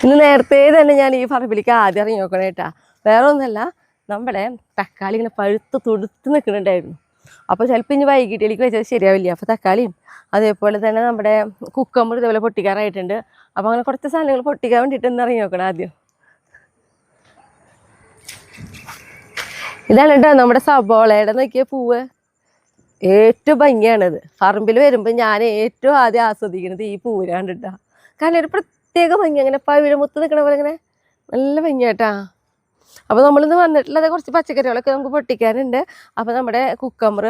ഇന്ന് നേരത്തെ തന്നെ ഞാൻ ഈ പറമ്പിലേക്ക് ആദ്യം ഇറങ്ങി നോക്കണേ കേട്ടാ. വേറെ ഒന്നല്ല, നമ്മുടെ തക്കാളി ഇങ്ങനെ പഴുത്ത് തുടുത്ത് നിൽക്കുന്നുണ്ടായിരുന്നു. അപ്പോൾ ചിലപ്പോൾ ഇനി വൈകിട്ടിലേക്ക് വെച്ചാൽ ശരിയാവില്ല. അപ്പോൾ തക്കാളിയും അതേപോലെ തന്നെ നമ്മുടെ കുക്കമ്പർ ഇതേപോലെ പൊട്ടിക്കാറായിട്ടുണ്ട്. അപ്പോൾ അങ്ങനെ കുറച്ച് സാധനങ്ങൾ പൊട്ടിക്കാൻ വേണ്ടിയിട്ട് ഒന്ന് ഇറങ്ങി നോക്കണം ആദ്യം. ഇതാണ് കേട്ടോ നമ്മുടെ സബോളയുടെ നോക്കിയ പൂവ്. ഏറ്റവും ഭംഗിയാണിത്. പറമ്പിൽ വരുമ്പോൾ ഞാൻ ഏറ്റവും ആദ്യം ആസ്വദിക്കുന്നത് ഈ പൂവിനാണ് കേട്ടോ. കാരണം ഒരു പ്രത്യേക ഭംഗി, അങ്ങനെ പവിഴമുത്ത് നിൽക്കണ പോലെ ഇങ്ങനെ നല്ല ഭംഗിയാട്ടാ. അപ്പോൾ നമ്മളിന്ന് വന്നിട്ടുള്ളത് കുറച്ച് പച്ചക്കറികളൊക്കെ നമുക്ക് പൊട്ടിക്കാനുണ്ട്. അപ്പോൾ നമ്മുടെ കുക്കമ്പർ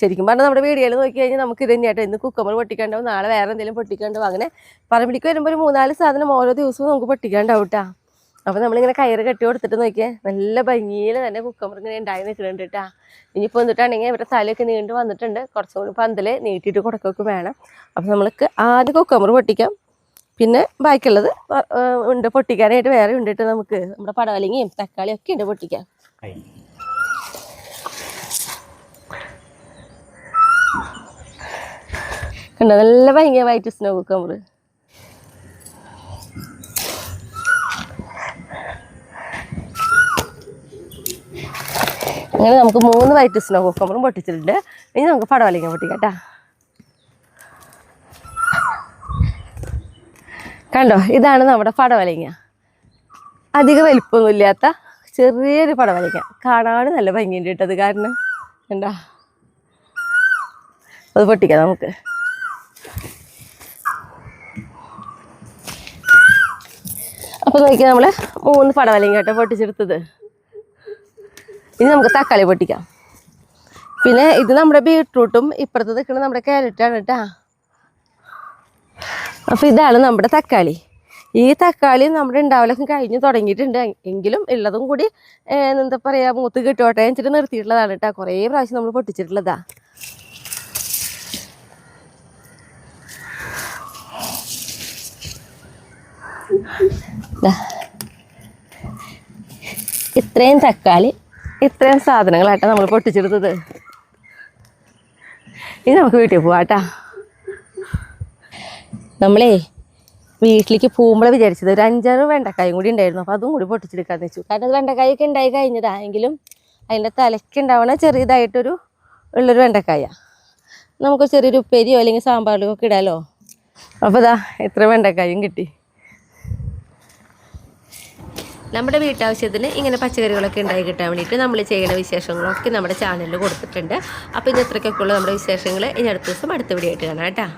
ശരിക്കും പറഞ്ഞാൽ നമ്മുടെ വീഡിയോയിൽ നോക്കി കഴിഞ്ഞാൽ നമുക്ക് ഇത് തന്നെയാട്ടോ. ഇന്ന് കുക്കമ്പർ പൊട്ടിക്കാണ്ടാവും, നാളെ വേറെ എന്തെങ്കിലും പൊട്ടിക്കാണ്ടാവും. അങ്ങനെ പറമ്പിലേക്ക് വരുമ്പോൾ ഒരു 3-4 സാധനം ഓരോ ദിവസവും നമുക്ക് പൊട്ടിക്കാണ്ടാവും കേട്ടോ. അപ്പോൾ നമ്മളിങ്ങനെ കയറ് കെട്ടി കൊടുത്തിട്ട് നോക്കിയാൽ നല്ല ഭംഗിയിൽ തന്നെ കുക്കമ്പർ ഇങ്ങനെ ഉണ്ടായി നിൽക്കുന്നുണ്ട് കേട്ടോ. ഇനിയിപ്പോൾ വന്നിട്ടാണെങ്കിൽ ഇവരുടെ തലയൊക്കെ നീണ്ടു വന്നിട്ടുണ്ട്. കുറച്ചുകൂടി പന്തൽ നീട്ടിയിട്ട് കൊടുക്കൊക്കെ വേണം. അപ്പോൾ നമ്മൾക്ക് ആദ്യം കുക്കമ്പർ പൊട്ടിക്കാം, പിന്നെ ബാക്കിയുള്ളത് ഉണ്ട് പൊട്ടിക്കാനായിട്ട് വേറെ ഉണ്ടിട്ട് നമുക്ക് നമ്മുടെ പടവലങ്ങയും തക്കാളിയും ഒക്കെ ഉണ്ട് പൊട്ടിക്കാം. കണ്ടോ നല്ല ഭംഗിയ വൈറ്റ് സ്നോ കുക്കമ്പർ. അങ്ങനെ നമുക്ക് 3 വൈറ്റ് സ്നോ കുക്കമ്പറും പൊട്ടിച്ചിട്ടുണ്ട്. ഇനി നമുക്ക് പടവലങ്ങ പൊട്ടിക്കാം കേട്ടോ. കണ്ടോ, ഇതാണ് നമ്മുടെ പടവലങ്ങ. അധികം വലിപ്പമൊന്നുമില്ലാത്ത ചെറിയൊരു പടവലങ്ങ. കാണാൻ നല്ല ഭംഗിയുണ്ട് കേട്ടത്. കാരണം കണ്ടോ, അത് പൊട്ടിക്കാം നമുക്ക്. അപ്പോൾ നോക്കിയാൽ നമ്മൾ 3 പടവലങ്ങ കേട്ടോ പൊട്ടിച്ചെടുത്തത്. ഇനി നമുക്ക് തക്കാളി പൊട്ടിക്കാം. പിന്നെ ഇത് നമ്മുടെ ബീട്രൂട്ടും ഇപ്പുറത്ത് നിൽക്കുന്നത് നമ്മുടെ ക്യാരറ്റാണ് കേട്ടോ. അപ്പോൾ ഇതാണ് നമ്മുടെ തക്കാളി. ഈ തക്കാളി നമ്മുടെ ഉണ്ടാവലൊക്കെ കഴിഞ്ഞ് തുടങ്ങിയിട്ടുണ്ട്. എങ്കിലും ഉള്ളതും കൂടി എന്താ പറയുക മൂത്ത് കിട്ടോട്ടെ വെച്ചിട്ട് നിർത്തിയിട്ടുള്ളതാണ് കേട്ടോ. കുറേ പ്രാവശ്യം നമ്മൾ പൊട്ടിച്ചിട്ടുള്ളതാ. ഇത്രയും തക്കാളി ഇത്രയും സാധനങ്ങളാട്ടോ നമ്മൾ പൊട്ടിച്ചെടുത്തത്. ഇനി നമുക്ക് വീട്ടിൽ പോവാട്ടാ. നമ്മളേ വീട്ടിലേക്ക് പോകുമ്പോഴേ വിചാരിച്ചത് ഒരു 5-6 വെണ്ടക്കായും കൂടി ഉണ്ടായിരുന്നു. അപ്പോൾ അതും കൂടി പൊട്ടിച്ചെടുക്കാമെന്ന് വെച്ചു. കാരണം അത് വെണ്ടക്കായൊക്കെ ഉണ്ടായി കഴിഞ്ഞതാ. എങ്കിലും അതിൻ്റെ തലയ്ക്കുണ്ടാവണ ചെറിയതായിട്ടൊരു ഉള്ളൊരു വെണ്ടക്കായ നമുക്ക് ചെറിയൊരു ഉപ്പേരിയോ അല്ലെങ്കിൽ സാമ്പാറിലോ ഒക്കെ ഇടാമല്ലോ. അപ്പോൾ ഇതാ എത്ര വെണ്ടക്കായും കിട്ടി. നമ്മുടെ വീട്ടാവശ്യത്തിന് ഇങ്ങനെ പച്ചക്കറികളൊക്കെ ഉണ്ടായി കിട്ടാൻ വേണ്ടിയിട്ട് നമ്മൾ ചെയ്യുന്ന വിശേഷങ്ങളൊക്കെ നമ്മുടെ ചാനലിൽ കൊടുത്തിട്ടുണ്ട്. അപ്പോൾ ഇത് ഇത്രയ്ക്കൊക്കെ ഉള്ള നമ്മുടെ വിശേഷങ്ങൾ ഇനി അടുത്ത ദിവസം അടുത്ത വീഡിയോ ആയിട്ട് കാണാം കേട്ടോ.